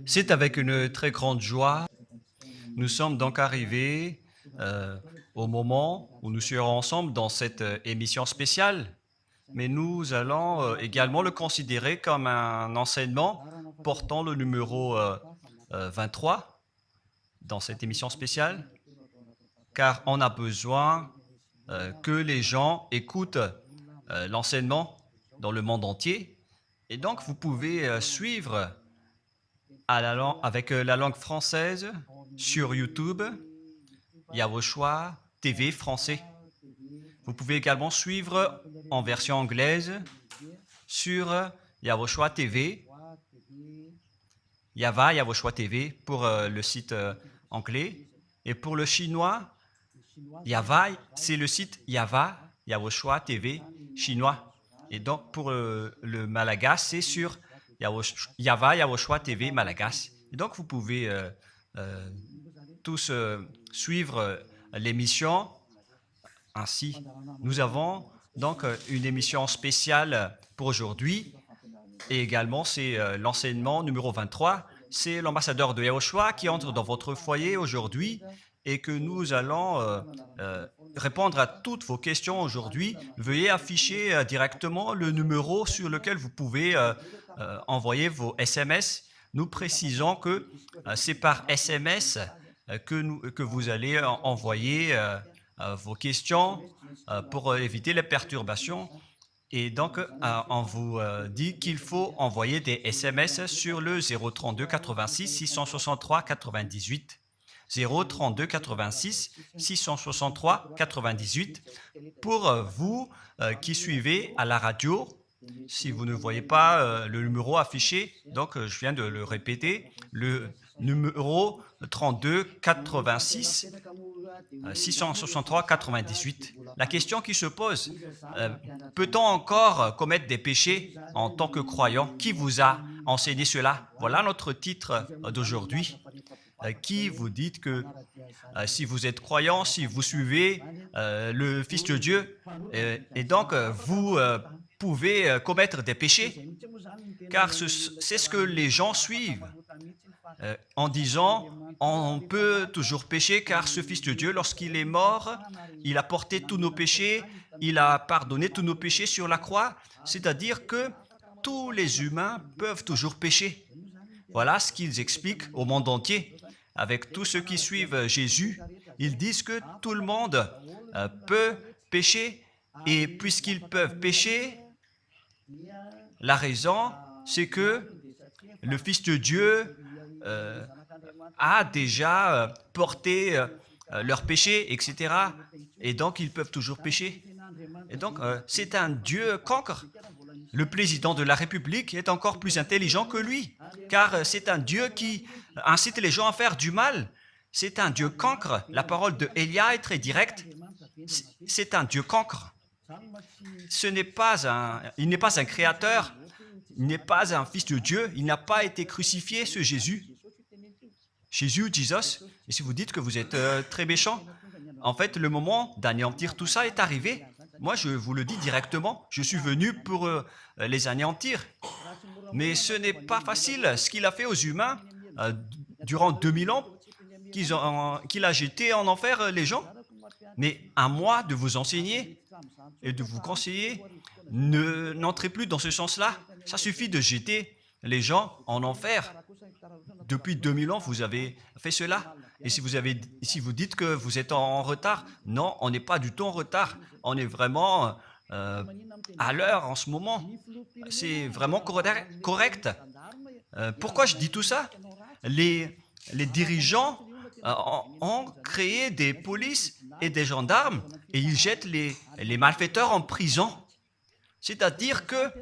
C'est avec une très grande joie. Nous sommes donc arrivés au moment où nous serons ensemble dans cette émission spéciale, mais nous allons également le considérer comme un enseignement portant le numéro 23 dans cette émission spéciale, car on a besoin que les gens écoutent l'enseignement dans le monde entier. Et donc, vous pouvez suivre avec la langue française sur YouTube. Il y a vos choix TV français. Vous pouvez également suivre en version anglaise sur Yavochoa TV. Yavochoa TV pour le site anglais. Et pour le chinois, Yava, c'est le site Yavochoa TV chinois. Et donc pour le malagasy, c'est sur Yavochoa TV malagasy. Et donc vous pouvez tous suivre l'émission ainsi. Nous avons donc une émission spéciale pour aujourd'hui et également c'est l'enseignement numéro 23. C'est l'ambassadeur de Yahushua qui entre dans votre foyer aujourd'hui et que nous allons répondre à toutes vos questions aujourd'hui. Veuillez afficher directement le numéro sur lequel vous pouvez envoyer vos SMS. Nous précisons que c'est par SMS que vous allez envoyer vos questions pour éviter les perturbations. Et donc, on vous dit qu'il faut envoyer des SMS sur le 032 86 663 98. 032 86 663 98 pour vous qui suivez à la radio. Si vous ne voyez pas le numéro affiché, donc je viens de le répéter, le numéro 32 86 663 98. La question qui se pose, peut-on encore commettre des péchés en tant que croyant? Qui vous a enseigné cela? Voilà notre titre d'aujourd'hui. Qui vous dit que si vous êtes croyant, si vous suivez le Fils de Dieu, et donc vous pouvez commettre des péchés, car c'est ce que les gens suivent en disant on peut toujours pécher car ce Fils de Dieu, lorsqu'il est mort, il a porté tous nos péchés, il a pardonné tous nos péchés sur la croix, c'est-à-dire que tous les humains peuvent toujours pécher. Voilà ce qu'ils expliquent au monde entier. Avec tous ceux qui suivent Jésus, ils disent que tout le monde peut pécher et puisqu'ils peuvent pécher, la raison, c'est que le Fils de Dieu a déjà porté leurs péchés, etc. Et donc, ils peuvent toujours pécher. Et donc, c'est un Dieu cancre. Le président de la République est encore plus intelligent que lui, car c'est un Dieu qui incite les gens à faire du mal. C'est un Dieu cancre. La parole de Élia est très directe. C'est un Dieu cancre. Il n'est pas un créateur, il n'est pas un fils de Dieu, il n'a pas été crucifié, ce Jésus. Jesus. Et si vous dites que vous êtes très méchant, en fait, le moment d'anéantir tout ça est arrivé. Moi, je vous le dis directement, je suis venu pour les anéantir. Mais ce n'est pas facile. Ce qu'il a fait aux humains durant 2000 ans, qu'il a jeté en enfer les gens. Mais à moi de vous enseigner et de vous conseiller, n'entrez plus dans ce sens-là. Ça suffit de jeter les gens en enfer. Depuis 2000 ans, vous avez fait cela. Et si vous dites que vous êtes en retard, non, on n'est pas du tout en retard. On est vraiment à l'heure en ce moment. C'est vraiment correct. Pourquoi je dis tout ça? Les dirigeants ont créé des polices et des gendarmes et ils jettent les malfaiteurs en prison. C'est-à-dire que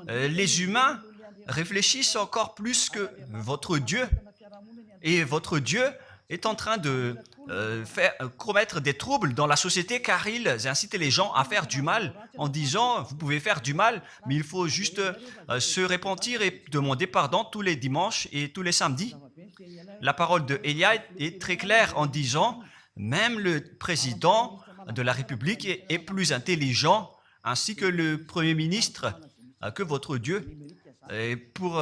les humains réfléchissent encore plus que votre Dieu. Et votre Dieu est en train de commettre des troubles dans la société car ils incitent les gens à faire du mal en disant vous pouvez faire du mal, mais il faut juste se repentir et demander pardon tous les dimanches et tous les samedis. La parole de Élia est très claire en disant même le président de la République est plus intelligent ainsi que le Premier ministre que votre Dieu. Et pour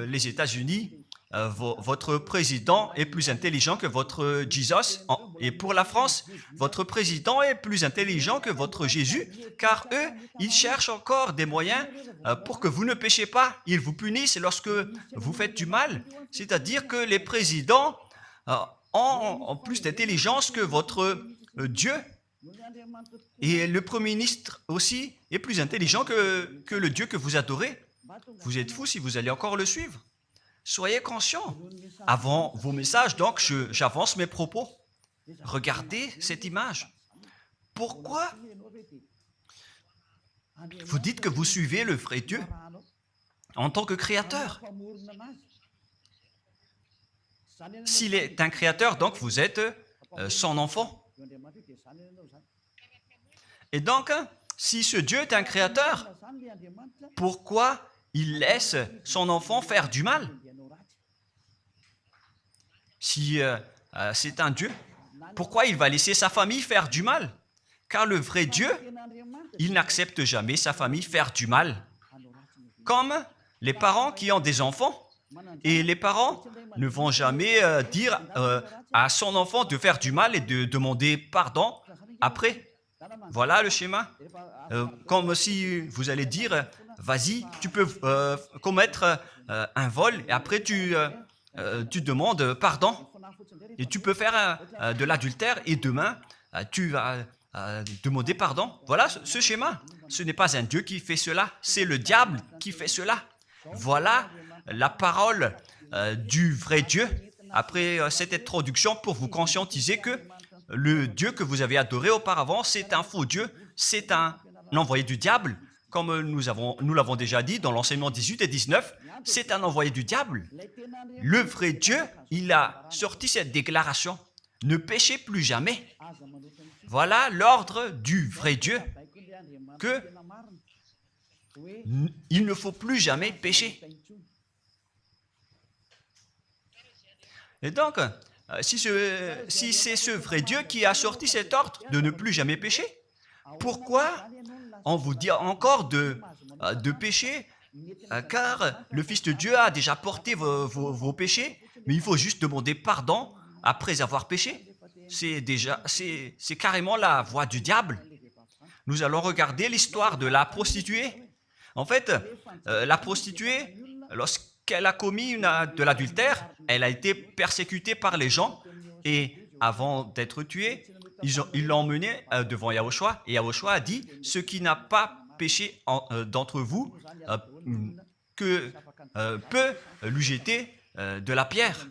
les États-Unis, votre président est plus intelligent que votre Jesus. Et pour la France, votre président est plus intelligent que votre Jésus, car eux, ils cherchent encore des moyens pour que vous ne péchiez pas. Ils vous punissent lorsque vous faites du mal. C'est-à-dire que les présidents ont plus d'intelligence que votre Dieu. Et le Premier ministre aussi est plus intelligent que le Dieu que vous adorez. Vous êtes fous si vous allez encore le suivre. Soyez conscients. Avant vos messages, donc, j'avance mes propos. Regardez cette image. Pourquoi vous dites que vous suivez le vrai Dieu en tant que créateur? S'il est un créateur, donc vous êtes son enfant. Et donc, si ce Dieu est un créateur, pourquoi il laisse son enfant faire du mal? Si c'est un Dieu, pourquoi il va laisser sa famille faire du mal? Car le vrai Dieu, il n'accepte jamais sa famille faire du mal. Comme les parents qui ont des enfants, et les parents ne vont jamais dire à son enfant de faire du mal et de demander pardon après. Voilà le schéma. Comme si vous allez dire, vas-y, tu peux commettre un vol et après tu demandes pardon. Et tu peux faire de l'adultère et demain, tu vas demander pardon. Voilà ce schéma. Ce n'est pas un Dieu qui fait cela, c'est le diable qui fait cela. Voilà la parole du vrai Dieu. Après cette introduction, pour vous conscientiser que le Dieu que vous avez adoré auparavant, c'est un faux Dieu, c'est un envoyé du diable. Comme nous l'avons déjà dit dans l'enseignement 18 et 19, c'est un envoyé du diable. Le vrai Dieu, il a sorti cette déclaration. Ne péchez plus jamais. Voilà l'ordre du vrai Dieu. Que il ne faut plus jamais pécher. Et donc, si c'est ce vrai Dieu qui a sorti cet ordre de ne plus jamais pécher, pourquoi on vous dit encore de pécher? Car le Fils de Dieu a déjà porté vos péchés, mais il faut juste demander pardon après avoir péché. C'est carrément la voie du diable. Nous allons regarder l'histoire de la prostituée. En fait, la prostituée, lorsqu'elle a commis de l'adultère, elle a été persécutée par les gens et avant d'être tuée, ils l'ont emmenée devant Yahushua et Yahushua a dit « Ce qui n'a pas péché d'entre vous peut lui jeter de la pierre. »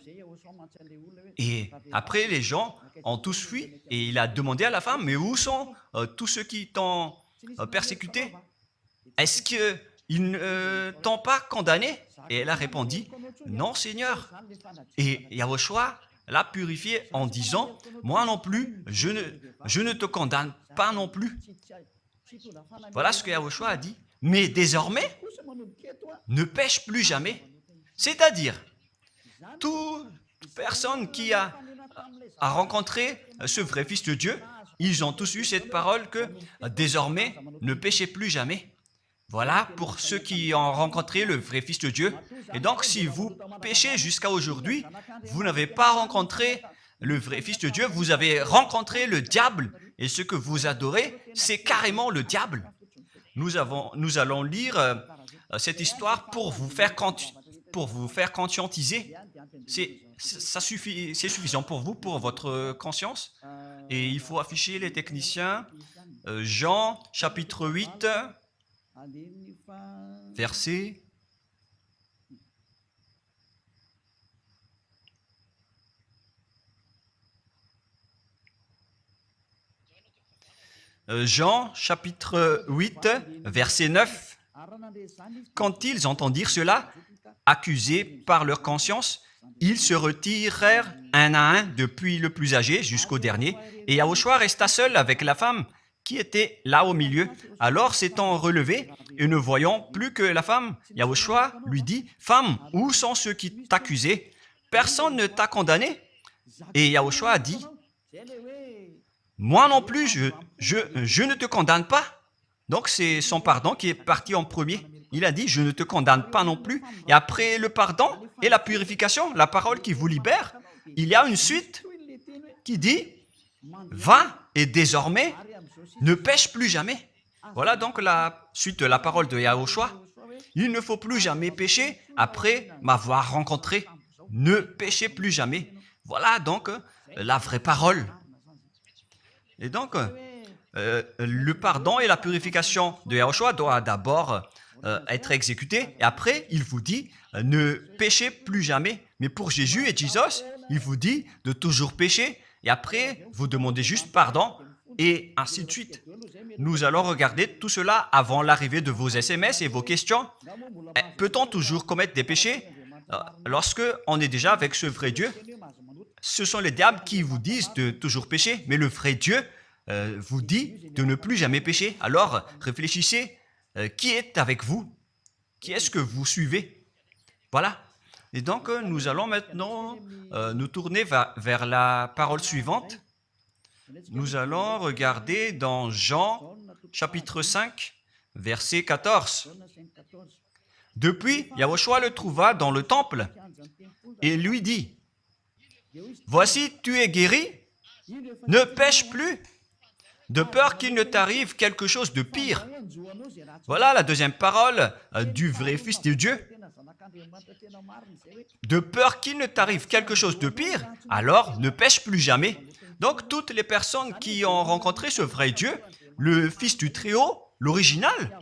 Et après, les gens ont tous fui et il a demandé à la femme « Mais où sont tous ceux qui t'ont persécuté? Est-ce qu'ils ne t'ont pas condamné ?» Et elle a répondu « Non, Seigneur. » Et Yahushua l'a purifié en disant « Moi non plus, je ne te condamne pas non plus. » Voilà ce que Yahushua a dit. Mais désormais, ne pêche plus jamais. C'est-à-dire, toute personne qui a rencontré ce vrai Fils de Dieu, ils ont tous eu cette parole que désormais, ne péchez plus jamais. Voilà pour ceux qui ont rencontré le vrai Fils de Dieu. Et donc, si vous péchez jusqu'à aujourd'hui, vous n'avez pas rencontré le vrai Fils de Dieu, vous avez rencontré le diable. Et ce que vous adorez, c'est carrément le diable. Nous allons lire cette histoire pour vous faire conscientiser. C'est suffisant pour vous, pour votre conscience. Et il faut afficher les techniciens. Jean, chapitre 8, verset... Jean, chapitre 8, verset 9. Quand ils entendirent cela, accusés par leur conscience, ils se retirèrent un à un, depuis le plus âgé jusqu'au dernier, et Yahushua resta seul avec la femme qui était là au milieu. Alors, s'étant relevé et ne voyant plus que la femme, Yahushua lui dit, « Femme, où sont ceux qui t'accusaient? Personne ne t'a condamné ?» Et Yahushua a dit, « Moi non plus, je ne te condamne pas. » Donc, c'est son pardon qui est parti en premier. Il a dit, je ne te condamne pas non plus. Et après le pardon et la purification, la parole qui vous libère, il y a une suite qui dit, va et désormais, ne pêche plus jamais. Voilà donc la suite de la parole de Yahushua. Il ne faut plus jamais pécher après m'avoir rencontré. Ne péchez plus jamais. Voilà donc la vraie parole. Et donc, le pardon et la purification de Yahushua doivent d'abord être exécutés. Et après, il vous dit, ne péchez plus jamais. Mais pour Jésus et Jesus, il vous dit de toujours pécher. Et après, vous demandez juste pardon et ainsi de suite. Nous allons regarder tout cela avant l'arrivée de vos SMS et vos questions. Peut-on toujours commettre des péchés lorsque on est déjà avec ce vrai Dieu? Ce sont les diables qui vous disent de toujours pécher, mais le vrai Dieu vous dit de ne plus jamais pécher. Alors, réfléchissez, qui est avec vous? Qui est-ce que vous suivez? Voilà. Et donc, nous allons maintenant nous tourner vers la parole suivante. Nous allons regarder dans Jean, chapitre 5, verset 14. Depuis, Yahushua le trouva dans le temple et lui dit, « Voici, tu es guéri, ne pêche plus, de peur qu'il ne t'arrive quelque chose de pire. » Voilà la deuxième parole du vrai Fils de Dieu. De peur qu'il ne t'arrive quelque chose de pire, alors ne pêche plus jamais. Donc, toutes les personnes qui ont rencontré ce vrai Dieu, le Fils du Très-Haut, l'original,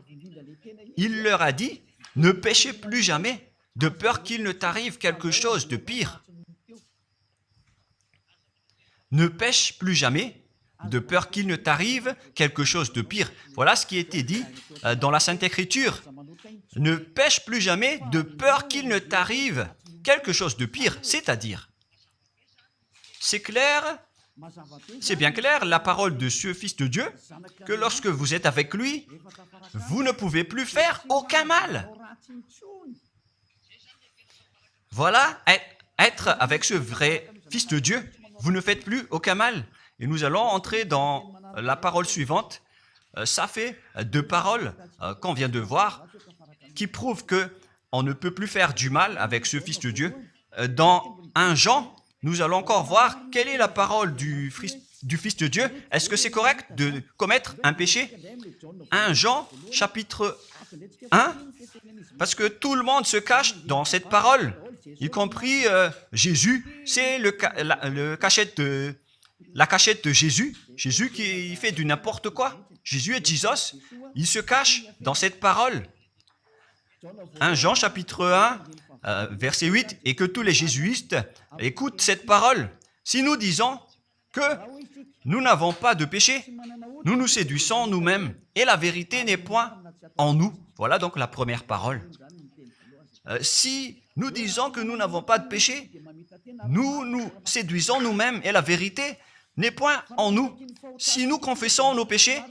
il leur a dit, ne péchez plus jamais, de peur qu'il ne t'arrive quelque chose de pire. Ne pêche plus jamais, de peur qu'il ne t'arrive quelque chose de pire. Voilà ce qui a été dit dans la Sainte Écriture. Ne pêche plus jamais, de peur qu'il ne t'arrive quelque chose de pire. C'est-à-dire, c'est clair, c'est bien clair, la parole de ce Fils de Dieu, que lorsque vous êtes avec lui, vous ne pouvez plus faire aucun mal. Voilà, être avec ce vrai Fils de Dieu, vous ne faites plus aucun mal. Et nous allons entrer dans la parole suivante. Ça fait deux paroles qu'on vient de voir qui prouvent qu'on ne peut plus faire du mal avec ce Fils de Dieu. Dans 1 Jean, nous allons encore voir quelle est la parole du Fils de Dieu. Est-ce que c'est correct de commettre un péché? 1 Jean, chapitre 1, parce que tout le monde se cache dans cette parole, y compris Jésus. C'est la cachette de Jésus. Jésus qui fait du n'importe quoi. Jésus et Jesus, ils se cachent dans cette parole. 1 Jean, chapitre 1, verset 8, et que tous les jésuites écoutent cette parole. Si nous disons que nous n'avons pas de péché, nous nous séduisons nous-mêmes, et la vérité n'est point en nous. Voilà donc la première parole. Si nous disons que nous n'avons pas de péché, nous nous séduisons nous-mêmes, et la vérité n'est point en nous. Si nous confessons nos péchés,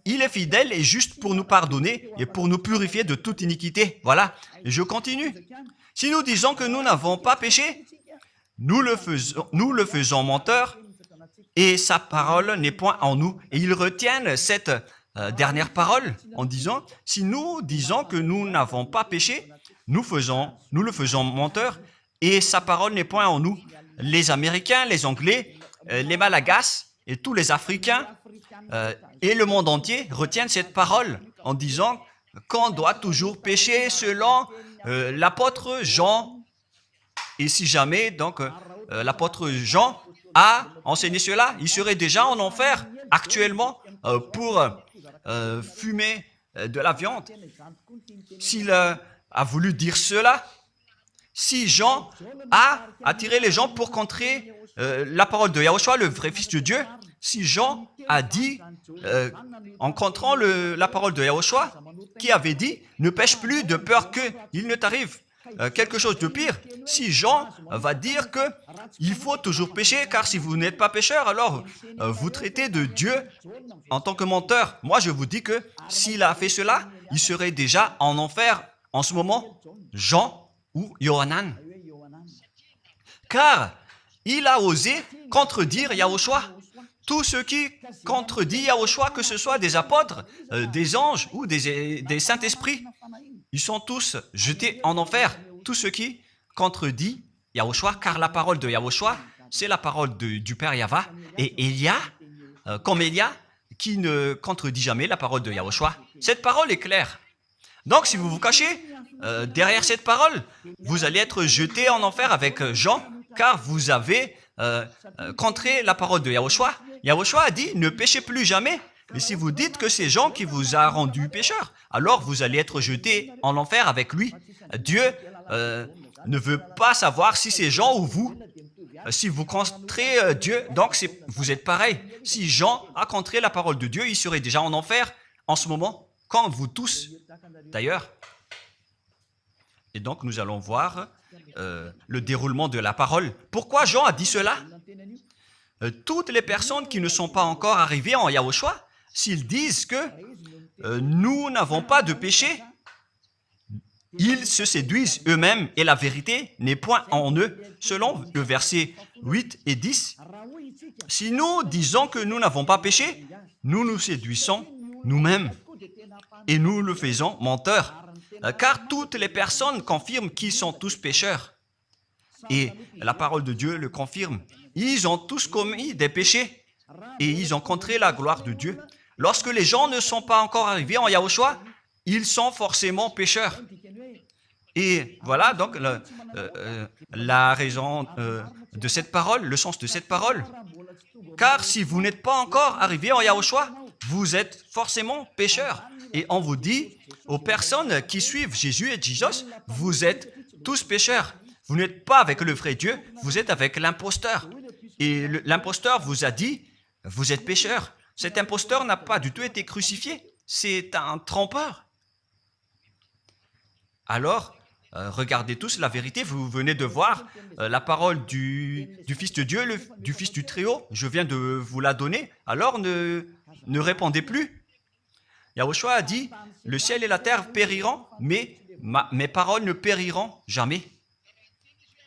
il est fidèle et juste pour nous pardonner et pour nous purifier de toute iniquité. Voilà, je continue. Si nous disons que nous n'avons pas péché, nous le faisons menteur et sa parole n'est point en nous. Et ils retiennent cette dernière parole en disant, si nous disons que nous n'avons pas péché, nous le faisons menteur et sa parole n'est point en nous. Les Américains, les Anglais, les Malagasy et tous les Africains et le monde entier retiennent cette parole en disant qu'on doit toujours pécher selon l'apôtre Jean. Et si jamais donc l'apôtre Jean a enseigné cela, il serait déjà en enfer actuellement pour fumer de la viande. S'il a voulu dire cela, si Jean a attiré les gens pour contrer la parole de Yahushua, le vrai Fils de Dieu, si Jean a dit, en contrant la parole de Yahushua, qui avait dit, ne pêche plus de peur qu'il ne t'arrive quelque chose de pire, si Jean va dire qu'il faut toujours pécher, car si vous n'êtes pas pécheur, alors vous traitez de Dieu en tant que menteur. Moi, je vous dis que s'il a fait cela, il serait déjà en enfer en ce moment, Jean ou Yohanan. Car il a osé contredire Yahushua. Tout ce qui contredit Yahushua, que ce soit des apôtres, des anges ou des saints-esprits, ils sont tous jetés en enfer. Tous ceux qui contredisent Yahushua, car la parole de Yahushua, c'est la parole du Père Yahva. Et Élia, comme Élia, qui ne contredit jamais la parole de Yahushua. Cette parole est claire. Donc, si vous vous cachez derrière cette parole, vous allez être jeté en enfer avec Jean, car vous avez contré la parole de Yahushua. Yahushua a dit, ne péchez plus jamais. Mais si vous dites que c'est Jean qui vous a rendu pécheur, alors vous allez être jeté en enfer avec lui. Dieu ne veut pas savoir si c'est Jean ou vous. Si vous contrez Dieu, donc vous êtes pareil. Si Jean a contré la parole de Dieu, il serait déjà en enfer en ce moment, comme vous tous d'ailleurs. Et donc nous allons voir le déroulement de la parole. Pourquoi Jean a dit cela? Toutes les personnes qui ne sont pas encore arrivées en Yahushua, s'ils disent que nous n'avons pas de péché, ils se séduisent eux-mêmes et la vérité n'est point en eux. Selon le verset 8 et 10, si nous disons que nous n'avons pas péché, nous nous séduisons nous-mêmes et nous le faisons menteur. Car toutes les personnes confirment qu'ils sont tous pécheurs. Et la parole de Dieu le confirme. Ils ont tous commis des péchés et ils ont contré la gloire de Dieu. Lorsque les gens ne sont pas encore arrivés en Yahushua, ils sont forcément pécheurs. Et voilà donc la raison de cette parole, le sens de cette parole. Car si vous n'êtes pas encore arrivé en Yahushua, vous êtes forcément pécheurs. Et on vous dit aux personnes qui suivent Jésus et Jesus, vous êtes tous pécheurs. Vous n'êtes pas avec le vrai Dieu, vous êtes avec l'imposteur. Et l'imposteur vous a dit, vous êtes pécheurs. Cet imposteur n'a pas du tout été crucifié. C'est un trompeur. Alors, regardez tous la vérité. Vous venez de voir la parole du Fils de Dieu, du Fils du Très-Haut. Je viens de vous la donner. Alors, ne répondez plus. Yahushua a dit, le ciel et la terre périront, mais mes paroles ne périront jamais.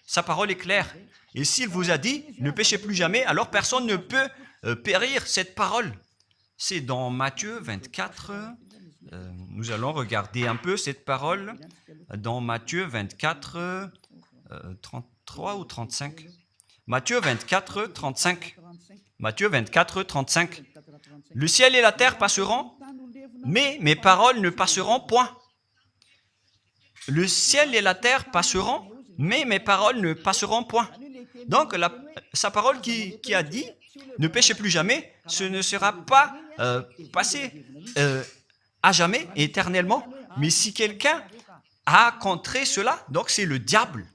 Sa parole est claire. Et s'il vous a dit, ne péchez plus jamais, alors personne ne peut périr cette parole. C'est dans Matthieu 24. Nous allons regarder un peu cette parole dans Matthieu 24, 33 ou 35. Matthieu 24, 35. Matthieu 24, 35. Le ciel et la terre passeront, mais mes paroles ne passeront point. Le ciel et la terre passeront, mais mes paroles ne passeront point. Donc, sa parole qui a dit, ne péchez plus jamais, ce ne sera pas passé à jamais, éternellement. Mais si quelqu'un a contré cela, donc c'est le diable.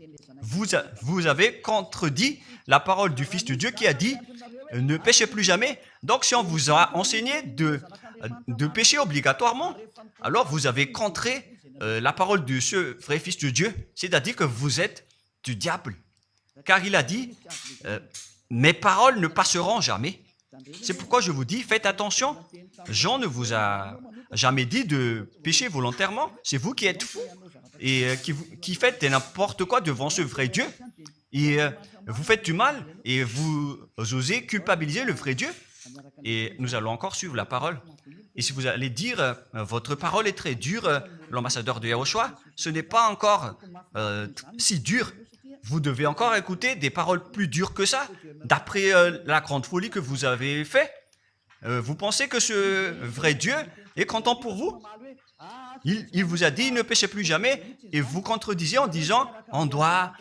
Vous avez contredit la parole du Fils de Dieu qui a dit, ne péchez plus jamais. Donc, si on vous a enseigné de pécher obligatoirement, alors vous avez contré la parole de ce vrai Fils de Dieu, c'est-à-dire que vous êtes du diable. Car il a dit, mes paroles ne passeront jamais. C'est pourquoi je vous dis, faites attention. Jean ne vous a jamais dit de pécher volontairement. C'est vous qui êtes fous et qui faites n'importe quoi devant ce vrai Dieu. Et vous faites du mal et vous osez culpabiliser le vrai Dieu. Et nous allons encore suivre la parole. Et si vous allez dire, votre parole est très dure, l'ambassadeur de Yahushua, ce n'est pas encore si dur. Vous devez encore écouter des paroles plus dures que ça, d'après la grande folie que vous avez fait. Vous pensez que ce vrai Dieu est content pour vous? Il vous a dit, ne péchez plus jamais, et vous contredisez en disant, on doit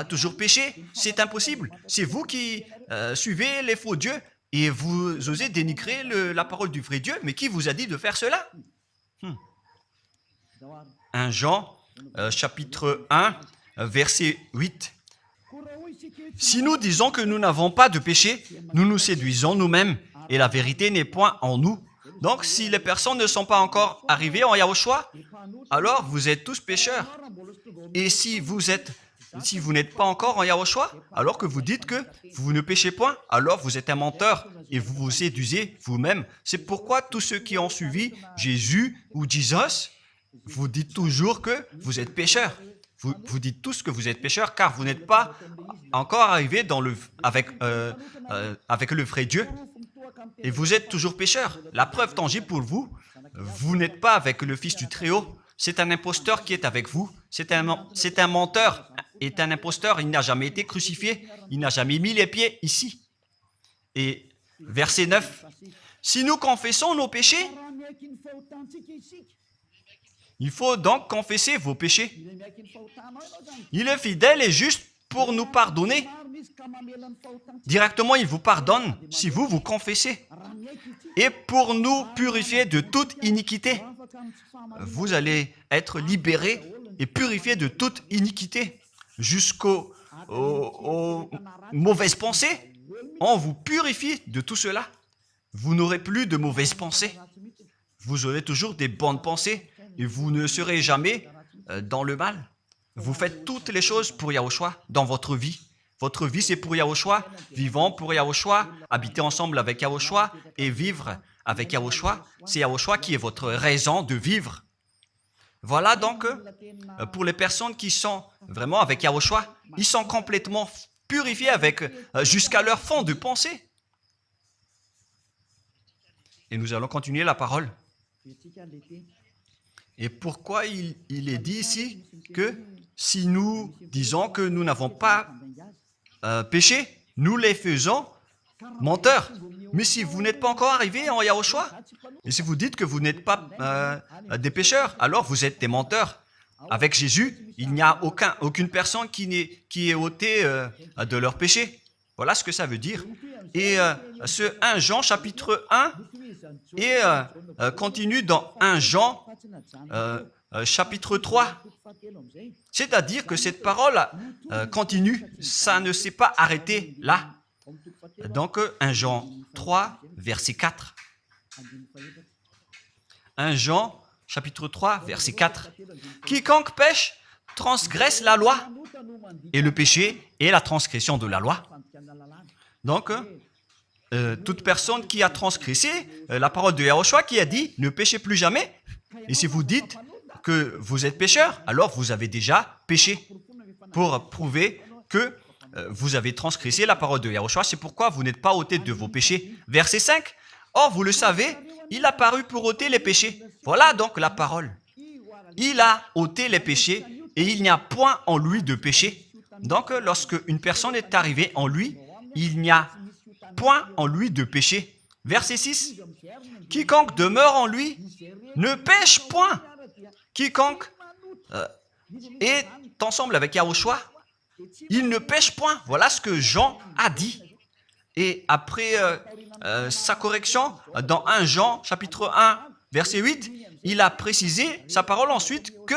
toujours pécher. C'est impossible. C'est vous qui suivez les faux dieux, et vous osez dénigrer la parole du vrai Dieu. Mais qui vous a dit de faire cela? 1 Jean, chapitre 1, verset 8. Si nous disons que nous n'avons pas de péché, nous nous séduisons nous-mêmes, et la vérité n'est point en nous. Donc, si les personnes ne sont pas encore arrivées en Yahushua, alors vous êtes tous pécheurs. Et si vous n'êtes pas encore en Yahushua, alors que vous dites que vous ne péchez point, alors vous êtes un menteur et vous vous séduisez vous-même. C'est pourquoi tous ceux qui ont suivi Jésus ou Jesus, vous dites toujours que vous êtes pécheurs. Vous dites tous que vous êtes pécheurs car vous n'êtes pas encore arrivés avec le vrai Dieu. Et vous êtes toujours pécheurs. La preuve tangible pour vous, vous n'êtes pas avec le Fils du Très-Haut. c'est un imposteur qui est avec vous. C'est un menteur, est un imposteur. Il n'a jamais été crucifié. Il n'a jamais mis les pieds ici. Et verset 9. Si nous confessons nos péchés, il faut donc confesser vos péchés. Il est fidèle et juste pour nous pardonner. Directement, il vous pardonne si vous vous confessez. Et pour nous purifier de toute iniquité. Vous allez être libérés et purifiés de toute iniquité. Jusqu'aux mauvaises pensées. On vous purifie de tout cela. Vous n'aurez plus de mauvaises pensées. Vous aurez toujours des bonnes pensées. Et vous ne serez jamais dans le mal. Vous faites toutes les choses pour Yahushua dans votre vie. Votre vie, c'est pour Yahushua. Vivons pour Yahushua. Habiter ensemble avec Yahushua et vivre avec Yahushua. C'est Yahushua qui est votre raison de vivre. Voilà donc, pour les personnes qui sont vraiment avec Yahushua, ils sont complètement purifiés jusqu'à leur fond de pensée. Et nous allons continuer la parole. Et pourquoi il est dit ici que si nous disons que nous n'avons pas péché, nous les faisons menteurs. Mais si vous n'êtes pas encore arrivé en Yahushua, et si vous dites que vous n'êtes pas des pécheurs, alors vous êtes des menteurs. Avec Jésus, il n'y a aucune personne qui est ôtée de leur péché. Voilà ce que ça veut dire. Et ce 1 Jean chapitre 1 et continue dans 1 Jean chapitre 3. C'est-à-dire que cette parole continue, ça ne s'est pas arrêté là. Donc 1 Jean 3, verset 4. 1 Jean chapitre 3, verset 4. Quiconque pêche transgresse la loi, et le péché est la transgression de la loi. Donc, toute personne qui a transgressé la parole de Yahushua qui a dit « ne péchez plus jamais ». Et si vous dites que vous êtes pécheur, alors vous avez déjà péché pour prouver que vous avez transgressé la parole de Yahushua. C'est pourquoi vous n'êtes pas ôté de vos péchés. Verset 5. Or, vous le savez, il a paru pour ôter les péchés. Voilà donc la parole. Il a ôté les péchés et il n'y a point en lui de péché. Donc, lorsque une personne est arrivée en lui, il n'y a point en lui de péché. Verset 6. Quiconque demeure en lui ne pêche point. Quiconque est ensemble avec Yahushua, il ne pêche point. Voilà ce que Jean a dit. Et après sa correction, dans 1 Jean, chapitre 1, verset 8, il a précisé sa parole ensuite que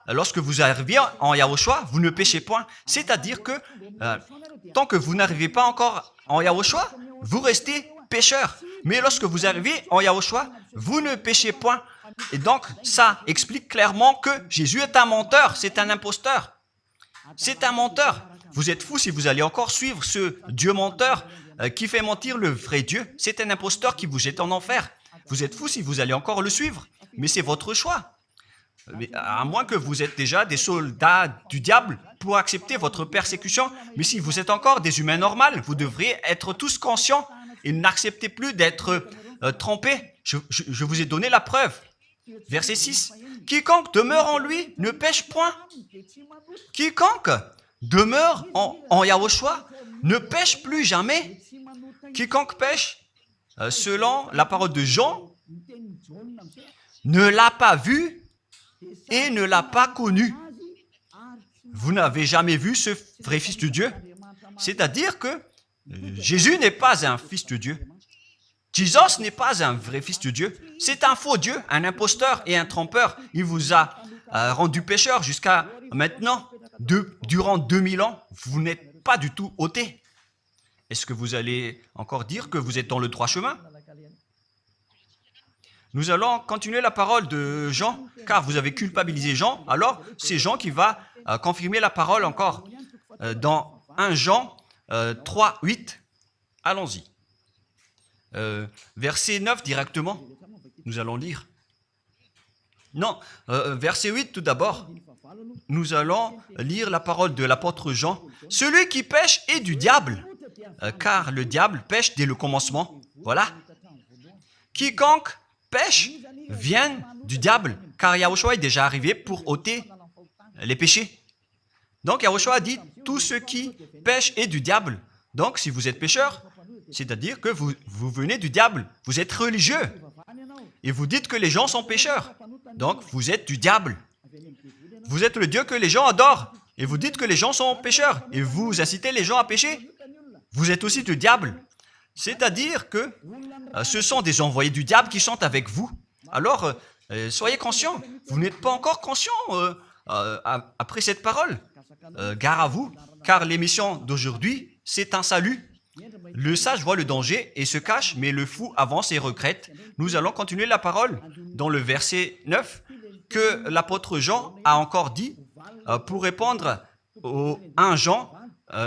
lorsque vous arrivez en Yahushua, vous ne péchez point. C'est-à-dire que tant que vous n'arrivez pas encore en Yahushua, vous restez pécheur. Mais lorsque vous arrivez en Yahushua, vous ne péchez point. Et donc, ça explique clairement que Jésus est un menteur, c'est un imposteur. C'est un menteur. Vous êtes fous si vous allez encore suivre ce Dieu menteur qui fait mentir le vrai Dieu. C'est un imposteur qui vous jette en enfer. Vous êtes fous si vous allez encore le suivre. Mais c'est votre choix. Mais à moins que vous êtes déjà des soldats du diable pour accepter votre persécution. Mais si vous êtes encore des humains normaux, vous devriez être tous conscients et n'acceptez plus d'être trompés. Je vous ai donné la preuve. Verset 6. Quiconque demeure en lui ne pêche point. Quiconque demeure en Yahushua ne pêche plus jamais. Quiconque pêche, selon la parole de Jean, ne l'a pas vu et ne l'a pas connu. Vous n'avez jamais vu ce vrai Fils de Dieu. C'est-à-dire que Jésus n'est pas un Fils de Dieu. Jésus n'est pas un vrai Fils de Dieu. C'est un faux Dieu, un imposteur et un trompeur. Il vous a rendu pécheur jusqu'à maintenant. Durant 2000 ans, vous n'êtes pas du tout ôté. Est-ce que vous allez encore dire que vous êtes dans le droit chemin? Nous allons continuer la parole de Jean, car vous avez culpabilisé Jean. Alors, c'est Jean qui va confirmer la parole encore. Dans 1 Jean 3, 8, allons-y. Verset 9 directement, nous allons lire. Non, verset 8 tout d'abord. Nous allons lire la parole de l'apôtre Jean. Celui qui pêche est du diable, car le diable pêche dès le commencement. Voilà. Quiconque pêche vient du diable, car Yahushua est déjà arrivé pour ôter les péchés. Donc Yahushua dit, tout ce qui pêche est du diable. Donc si vous êtes pécheur, c'est-à-dire que vous venez du diable, vous êtes religieux, et vous dites que les gens sont pécheurs. Donc vous êtes du diable. Vous êtes le Dieu que les gens adorent, et vous dites que les gens sont pécheurs, et vous incitez les gens à pécher. Vous êtes aussi du diable. C'est-à-dire que ce sont des envoyés du diable qui sont avec vous. Alors, soyez conscients. Vous n'êtes pas encore conscients après cette parole. Gare à vous, car l'émission d'aujourd'hui, c'est un salut. Le sage voit le danger et se cache, mais le fou avance et regrette. Nous allons continuer la parole dans le verset 9 que l'apôtre Jean a encore dit pour répondre au 1 Jean,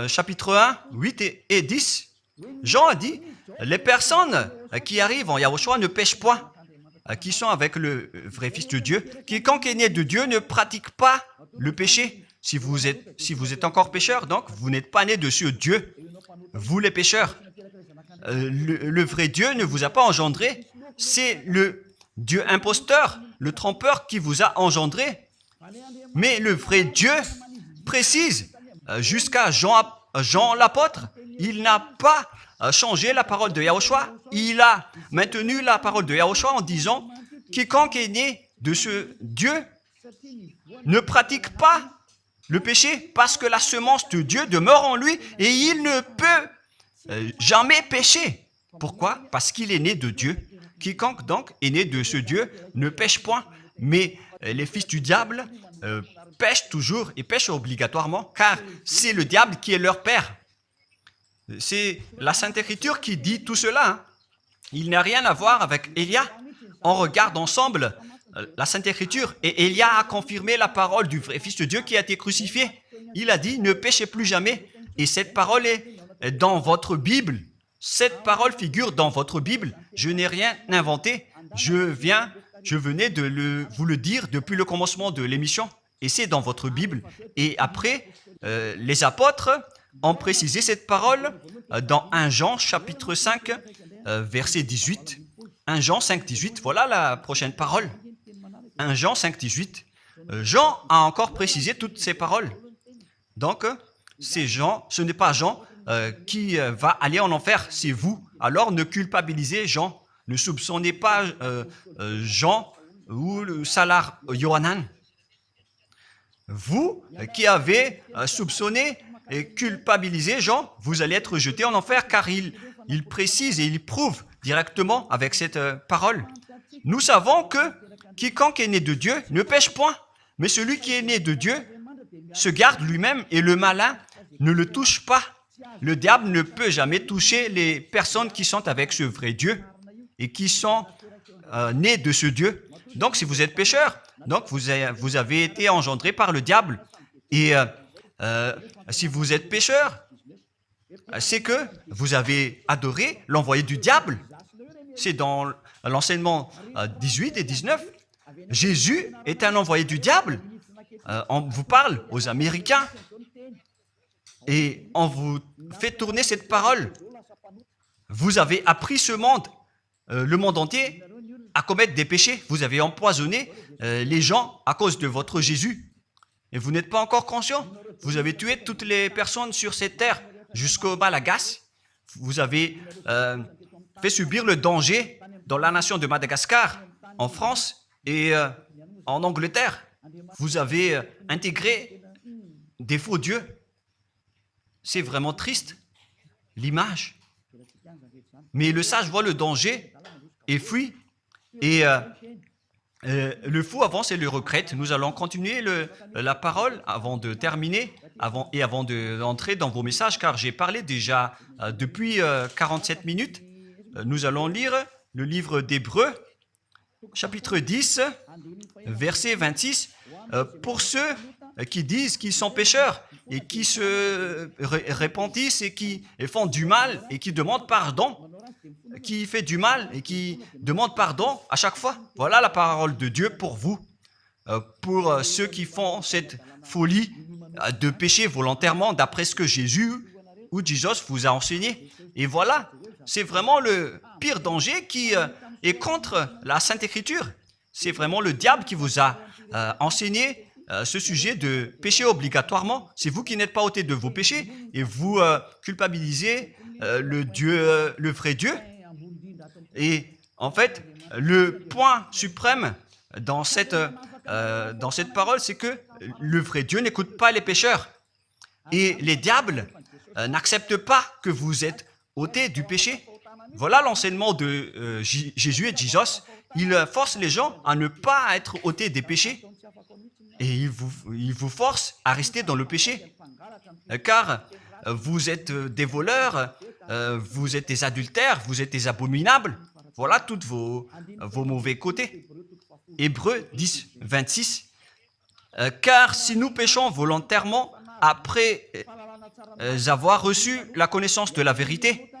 chapitre 1, 8 et 10. Jean a dit, les personnes qui arrivent en Yahushua ne pêchent point, qui sont avec le vrai Fils de Dieu. Quiconque est né de Dieu ne pratique pas le péché. Si vous êtes encore pécheur, donc vous n'êtes pas né de ce Dieu. Vous les pécheurs. Le vrai Dieu ne vous a pas engendré. C'est le Dieu imposteur, le trompeur qui vous a engendré. Mais le vrai Dieu précise, jusqu'à Jean l'apôtre, il n'a pas changé la parole de Yahushua. Il a maintenu la parole de Yahushua en disant, quiconque est né de ce Dieu ne pratique pas le péché parce que la semence de Dieu demeure en lui et il ne peut jamais pécher. Pourquoi? Parce qu'il est né de Dieu. Quiconque donc est né de ce Dieu ne pêche point. Mais les fils du diable pêchent toujours et pêchent obligatoirement car c'est le diable qui est leur père. C'est la Sainte Écriture qui dit tout cela. Hein. Il n'a rien à voir avec Élia. On regarde ensemble la Sainte Écriture et Élia a confirmé la parole du vrai Fils de Dieu qui a été crucifié. Il a dit, ne péchez plus jamais. Et cette parole est dans votre Bible. Cette parole figure dans votre Bible. Je n'ai rien inventé. Je venais de vous le dire depuis le commencement de l'émission. Et c'est dans votre Bible. Et après, les apôtres ont précisé cette parole dans 1 Jean, chapitre 5, verset 18. 1 Jean 5, 18. Voilà la prochaine parole. 1 Jean 5, 18. Jean a encore précisé toutes ces paroles. Donc, c'est Jean, ce n'est pas Jean qui va aller en enfer, c'est vous. Alors, ne culpabilisez Jean. Ne soupçonnez pas Jean ou le Salar Yohanan. Vous qui avez soupçonné et culpabilisé Jean, vous allez être jeté en enfer car il précise et il prouve directement avec cette parole. Nous savons que quiconque est né de Dieu ne pêche point, mais celui qui est né de Dieu se garde lui-même et le malin ne le touche pas. Le diable ne peut jamais toucher les personnes qui sont avec ce vrai Dieu et qui sont nées de ce Dieu. Donc, si vous êtes pécheur, donc vous avez été engendré par le diable. Et si vous êtes pécheur, c'est que vous avez adoré l'envoyé du diable. C'est dans l'enseignement 18 et 19. Jésus est un envoyé du diable. On vous parle aux Américains et on vous fait tourner cette parole. Vous avez appris ce monde, le monde entier, à commettre des péchés. Vous avez empoisonné les gens à cause de votre Jésus. Et vous n'êtes pas encore conscient. Vous avez tué toutes les personnes sur cette terre jusqu'au Malagasy. Vous avez fait subir le danger dans la nation de Madagascar, en France et en Angleterre. Vous avez intégré des faux dieux. C'est vraiment triste, l'image. Mais le sage voit le danger et fuit. Et le fou avance et le regrette. Nous allons continuer la parole avant de terminer et avant d'entrer dans vos messages, car j'ai parlé déjà depuis 47 minutes. Nous allons lire le livre d'Hébreux, chapitre 10, verset 26. Pour ceux qui disent qu'ils sont pécheurs et qui se repentissent et qui font du mal et qui demandent pardon, qui fait du mal et qui demande pardon à chaque fois. Voilà la parole de Dieu pour vous, pour ceux qui font cette folie de pécher volontairement d'après ce que Jésus ou Jesus vous a enseigné. Et voilà, c'est vraiment le pire danger qui est contre la Sainte Écriture. C'est vraiment le diable qui vous a enseigné ce sujet de péché obligatoirement. C'est vous qui n'êtes pas ôté de vos péchés et vous culpabilisez le vrai Dieu. Et en fait, le point suprême dans cette parole, c'est que le vrai Dieu n'écoute pas les pécheurs. Et les diables n'acceptent pas que vous êtes ôtés du péché. Voilà l'enseignement de Jésus et de Jesus. Il force les gens à ne pas être ôtés des péchés. Et il vous force à rester dans le péché. Car vous êtes des voleurs, vous êtes des adultères, vous êtes des abominables. Voilà tous vos mauvais côtés. Hébreux 10, 26. Car si nous péchons volontairement après avoir reçu la connaissance de la vérité,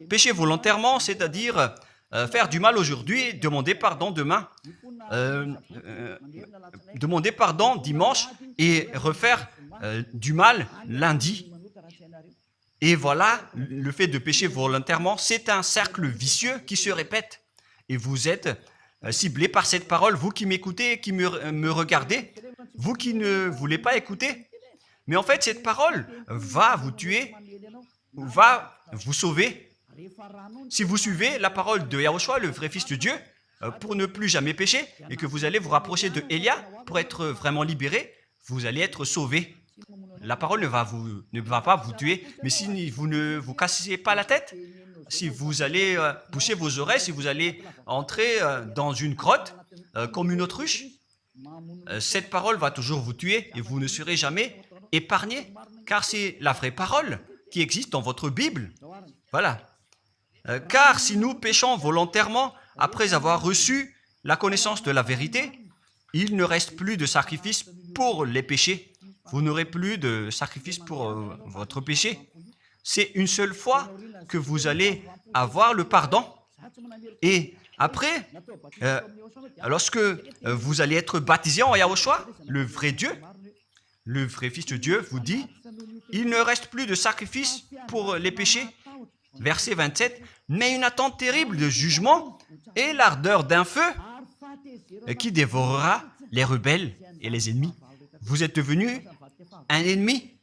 pécher volontairement, c'est-à-dire faire du mal aujourd'hui, demander pardon demain, demander pardon dimanche et refaire du mal lundi. Et voilà, le fait de pécher volontairement, c'est un cercle vicieux qui se répète. Et vous êtes ciblé par cette parole, vous qui m'écoutez, qui me regardez, vous qui ne voulez pas écouter. Mais en fait, cette parole va vous tuer, va vous sauver. Si vous suivez la parole de Yahushua, le vrai Fils de Dieu, pour ne plus jamais pécher, et que vous allez vous rapprocher de Élia pour être vraiment libéré, vous allez être sauvé. La parole ne va pas vous tuer, mais si vous ne vous cassez pas la tête, si vous allez boucher vos oreilles, si vous allez entrer dans une grotte comme une autruche, cette parole va toujours vous tuer et vous ne serez jamais épargné, car c'est la vraie parole qui existe dans votre Bible. Voilà. Car si nous péchons volontairement après avoir reçu la connaissance de la vérité, il ne reste plus de sacrifice pour les péchés. Vous n'aurez plus de sacrifice pour votre péché. C'est une seule fois que vous allez avoir le pardon. Et après, lorsque vous allez être baptisé en Yahushua, le vrai Dieu, le vrai Fils de Dieu vous dit, il ne reste plus de sacrifice pour les péchés. Verset 27, mais une attente terrible de jugement et l'ardeur d'un feu qui dévorera les rebelles et les ennemis. Vous êtes devenu un ennemi.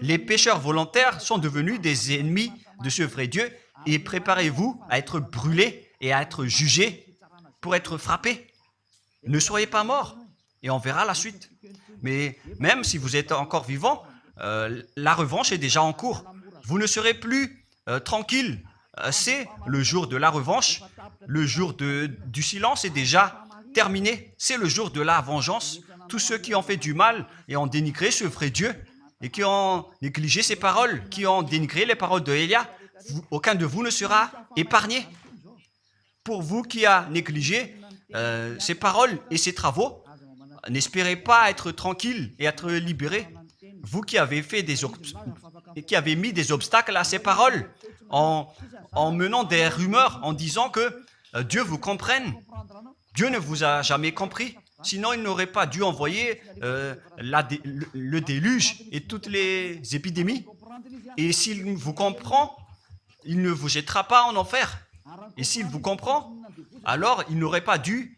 Les pécheurs volontaires sont devenus des ennemis de ce vrai Dieu et préparez-vous à être brûlés et à être jugés pour être frappés. Ne soyez pas morts et on verra la suite. Mais même si vous êtes encore vivant, la revanche est déjà en cours. Vous ne serez plus tranquille. C'est le jour de la revanche. Le jour du silence est déjà terminé. C'est le jour de la vengeance. Tous ceux qui ont fait du mal et ont dénigré ce vrai Dieu et qui ont négligé ses paroles, qui ont dénigré les paroles de Élia, aucun de vous ne sera épargné. Pour vous qui avez négligé ses paroles et ses travaux, n'espérez pas être tranquille et être libéré. Vous qui avez mis des obstacles à ces paroles en menant des rumeurs, en disant que Dieu vous comprenne. Dieu ne vous a jamais compris. Sinon, il n'aurait pas dû envoyer le déluge et toutes les épidémies. Et s'il vous comprend, il ne vous jettera pas en enfer. Et s'il vous comprend, alors il n'aurait pas dû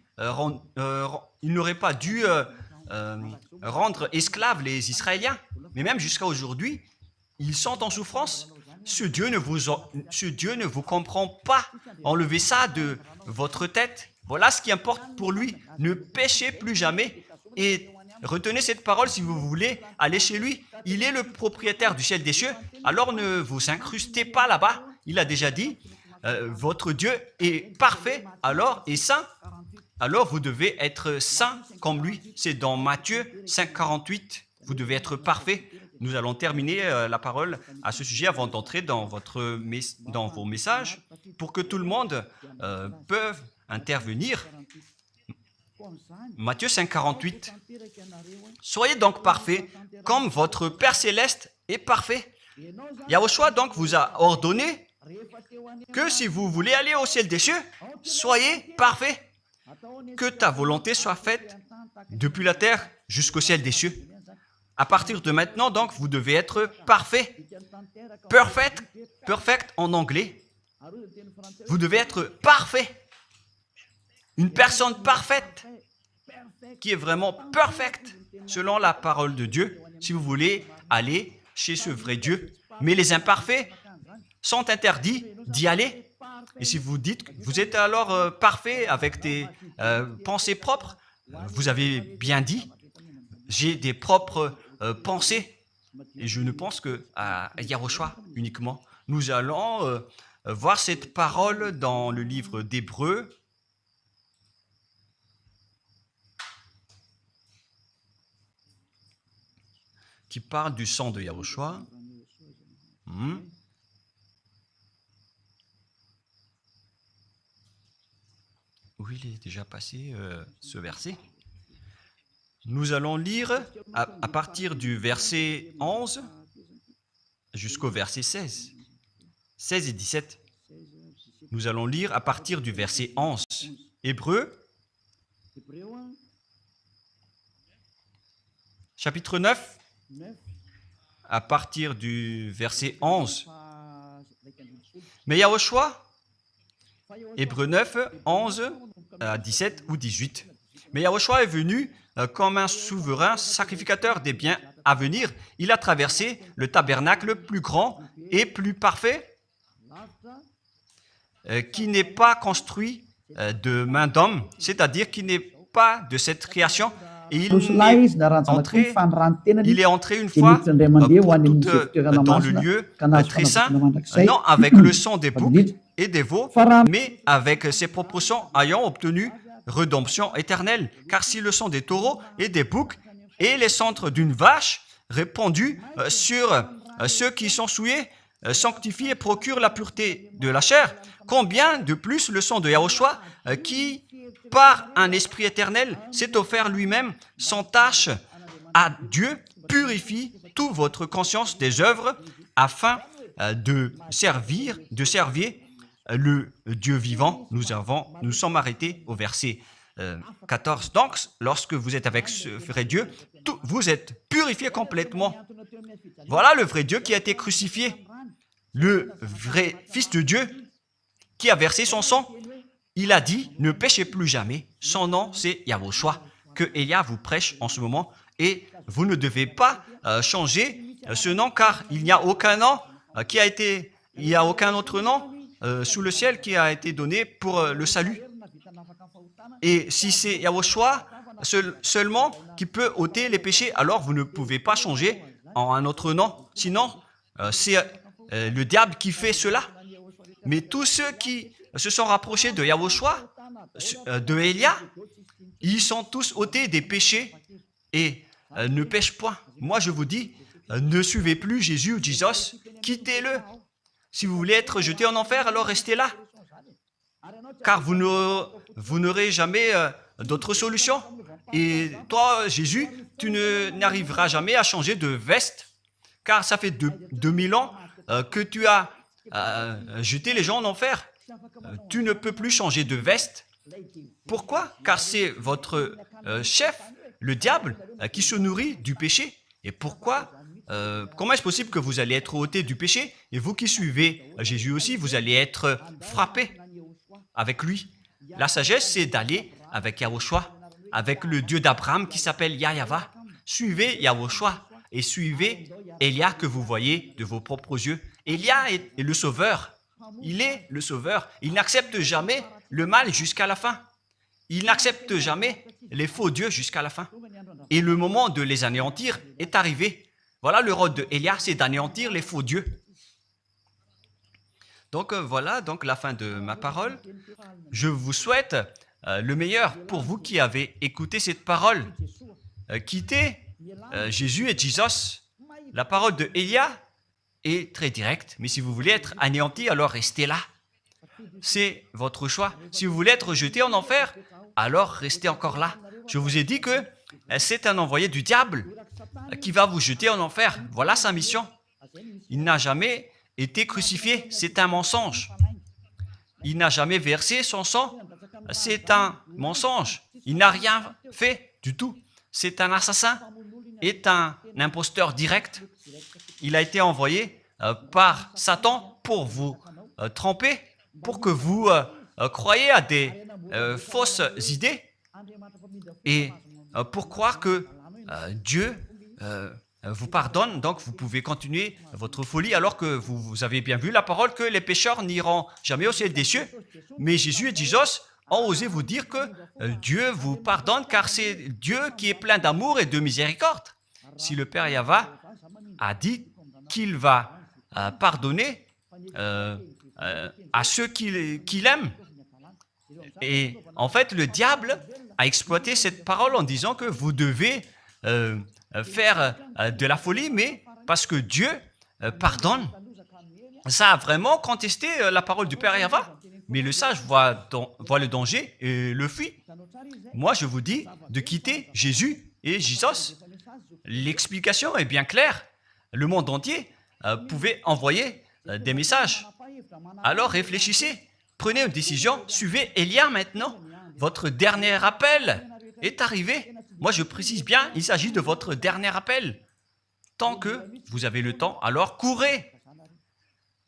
rendre esclaves les Israéliens. Mais même jusqu'à aujourd'hui, ils sont en souffrance. Ce Dieu ne vous comprend pas. Enlevez ça de votre tête. Voilà ce qui importe pour lui. Ne péchez plus jamais et retenez cette parole si vous voulez aller chez lui. Il est le propriétaire du ciel des cieux. Alors ne vous incrustez pas là-bas. Il a déjà dit, votre Dieu est parfait alors et saint. Alors vous devez être saint comme lui. C'est dans Matthieu 5, 48. Vous devez être parfait. Nous allons terminer la parole à ce sujet avant d'entrer dans vos messages pour que tout le monde peut intervenir. Matthieu 5, 48. Soyez donc parfaits comme votre Père Céleste est parfait. Yahushua donc vous a ordonné que si vous voulez aller au ciel des cieux, soyez parfaits. Que ta volonté soit faite depuis la terre jusqu'au ciel des cieux. À partir de maintenant, donc, vous devez être parfait. Perfect en anglais. Vous devez être parfait. une personne parfaite, qui est vraiment parfaite, selon la parole de Dieu, si vous voulez aller chez ce vrai Dieu. Mais les imparfaits sont interdits d'y aller. Et si vous dites que vous êtes alors parfait avec des pensées propres, vous avez bien dit, j'ai des propres pensées. Et je ne pense qu'à Yahushua uniquement. Nous allons voir cette parole dans le livre d'Hébreux. Qui parle du sang de Yahushua. Où il est déjà passé ce verset. Nous allons lire à partir du verset 11 jusqu'au verset 16. 16 et 17. Nous allons lire à partir du verset 11. Hébreux, chapitre 9, à partir du verset 11. Mais Yahushua, Hébreux 9, 11 à 17 ou 18. Mais Yahushua est venu comme un souverain sacrificateur des biens à venir. Il a traversé le tabernacle plus grand et plus parfait, qui n'est pas construit de main d'homme, c'est-à-dire qui n'est pas de cette création. Et il est entré une fois pour toutes dans le lieu très saint, non avec le sang des boucs et des veaux, mais avec ses propres sangs ayant obtenu rédemption éternelle. Car si le sang des taureaux et des boucs et les cendres d'une vache répandus sur ceux qui sont souillés sanctifient et procurent la pureté de la chair, combien de plus le sang de Yahushua qui, par un esprit éternel, s'est offert lui-même sans tâche à Dieu, purifie toute votre conscience des œuvres afin de servir le Dieu vivant. Nous sommes arrêtés au verset 14. Donc, lorsque vous êtes avec ce vrai Dieu, vous êtes purifiés complètement. Voilà le vrai Dieu qui a été crucifié. Le vrai Fils de Dieu qui a versé son sang. Il a dit, ne péchez plus jamais. Son nom, c'est Yahushua, que Elia vous prêche en ce moment. Et vous ne devez pas changer ce nom, car il n'y a aucun nom il n'y a aucun autre nom sous le ciel qui a été donné pour le salut. Et si c'est Yahushua seulement qui peut ôter les péchés, alors vous ne pouvez pas changer en un autre nom. Sinon, c'est le diable qui fait cela. Mais tous ceux qui se sont rapprochés de Yahushua, de Elia, ils sont tous ôtés des péchés et ne pêchent point. Moi, je vous dis, ne suivez plus Jésus ou Jesus, quittez-le. Si vous voulez être jeté en enfer, alors restez là. Car vous n'aurez jamais d'autre solution. Et toi, Jésus, tu n'arriveras jamais à changer de veste, car ça fait 2000 ans que tu as jeté les gens en enfer. Tu ne peux plus changer de veste. Pourquoi? Car c'est votre chef, le diable, qui se nourrit du péché. Et pourquoi? Comment est-ce possible que vous allez être ôté du péché? Et vous qui suivez Jésus aussi, vous allez être frappé avec lui. La sagesse, c'est d'aller avec Yahushua, avec le Dieu d'Abraham qui s'appelle Yahva. Suivez Yahushua et suivez Elia que vous voyez de vos propres yeux. Elia est le sauveur. Il est le sauveur. Il n'accepte jamais le mal jusqu'à la fin. Il n'accepte jamais les faux dieux jusqu'à la fin. Et le moment de les anéantir est arrivé. Voilà le rôle de Elia, c'est d'anéantir les faux dieux. Donc voilà donc la fin de ma parole. Je vous souhaite le meilleur pour vous qui avez écouté cette parole. Quittez Jésus et Jesus. La parole de Elia est très directe, mais si vous voulez être anéanti, alors restez là. C'est votre choix. Si vous voulez être jeté en enfer, alors restez encore là. Je vous ai dit que c'est un envoyé du diable qui va vous jeter en enfer. Voilà sa mission. Il n'a jamais été crucifié. C'est un mensonge. Il n'a jamais versé son sang. C'est un mensonge. Il n'a rien fait du tout. C'est un assassin. Est un imposteur direct. Il a été envoyé par Satan pour vous tromper, pour que vous croyez à des fausses idées et pour croire que Dieu vous pardonne, donc vous pouvez continuer votre folie alors que vous avez bien vu la parole que les pécheurs n'iront jamais au ciel des cieux. Mais Jésus et Jesus ont osé vous dire que Dieu vous pardonne car c'est Dieu qui est plein d'amour et de miséricorde. Si le Père Yahva a dit qu'il va pardonner à ceux qu'il aime, et en fait le diable a exploité cette parole en disant que vous devez faire de la folie, mais parce que Dieu pardonne. Ça a vraiment contesté la parole du Père Yahva. Mais le sage voit le danger et le fuit. Moi, je vous dis de quitter Jésus et Jesus. L'explication est bien claire. Le monde entier pouvait envoyer des messages. Alors réfléchissez, prenez une décision, suivez Élia maintenant. Votre dernier appel est arrivé. Moi, je précise bien, il s'agit de votre dernier appel. Tant que vous avez le temps, alors courez.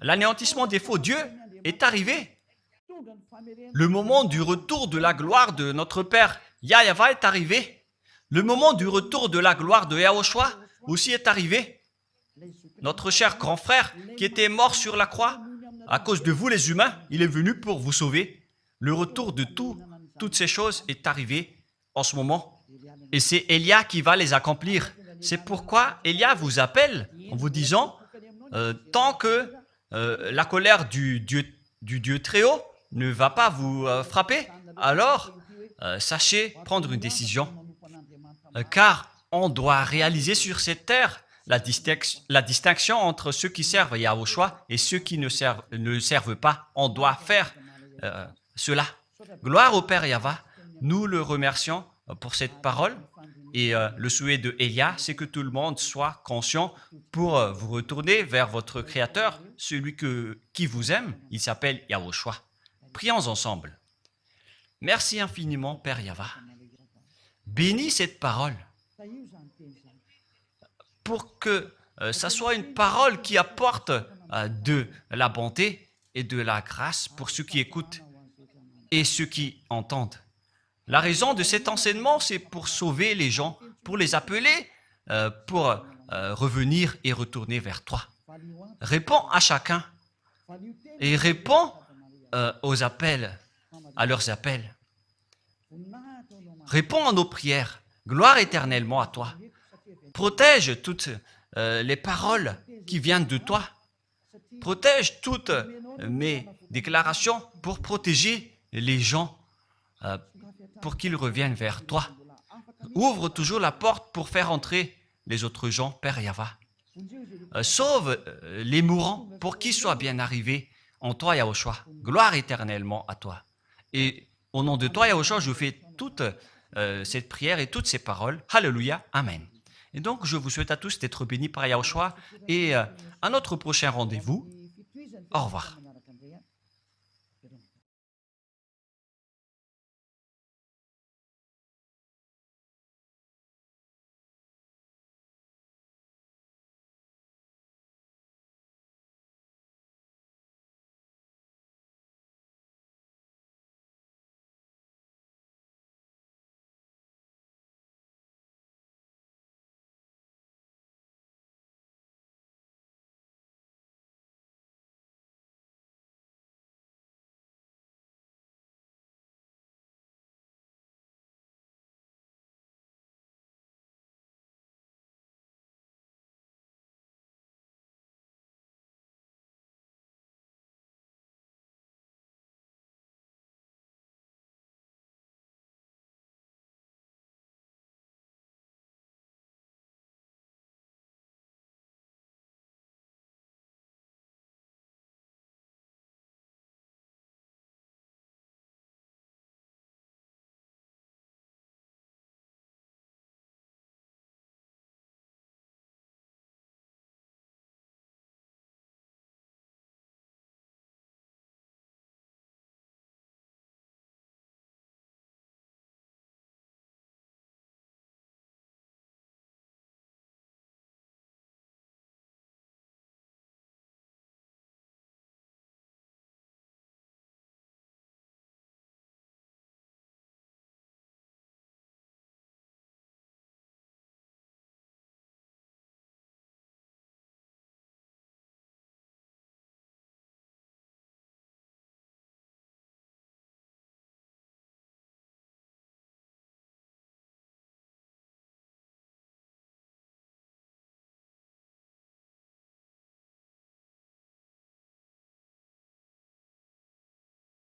L'anéantissement des faux dieux est arrivé. Le moment du retour de la gloire de notre Père Yahva est arrivé. Le moment du retour de la gloire de Yahushua aussi est arrivé. Notre cher grand frère qui était mort sur la croix, à cause de vous les humains, il est venu pour vous sauver. Le retour de toutes ces choses est arrivé en ce moment. Et c'est Élia qui va les accomplir. C'est pourquoi Élia vous appelle en vous disant, tant que la colère du Dieu très haut ne va pas vous frapper, alors sachez prendre une décision. Car on doit réaliser sur cette terre la distinction entre ceux qui servent Yahushua et ceux qui ne servent pas. On doit faire cela. Gloire au Père Yahva. Nous le remercions pour cette parole. Et le souhait de Élia, c'est que tout le monde soit conscient pour vous retourner vers votre Créateur, celui qui vous aime. Il s'appelle Yahushua. Prions ensemble. Merci infiniment, Père Yahva. Bénis cette parole pour que ça soit une parole qui apporte de la bonté et de la grâce pour ceux qui écoutent et ceux qui entendent. La raison de cet enseignement, c'est pour sauver les gens, pour les appeler, pour revenir et retourner vers toi. Réponds à chacun et réponds aux appels, à leurs appels. Réponds à nos prières. Gloire éternellement à toi. Protège toutes les paroles qui viennent de toi. Protège toutes mes déclarations pour protéger les gens, pour qu'ils reviennent vers toi. Ouvre toujours la porte pour faire entrer les autres gens, Père Yahva. Sauve les mourants pour qu'ils soient bien arrivés en toi, Yahushua. Gloire éternellement à toi. Et au nom de toi, Yahushua, je fais toute cette prière et toutes ces paroles. Alléluia. Amen. Et donc, je vous souhaite à tous d'être bénis par Yahushua et à notre prochain rendez-vous. Au revoir.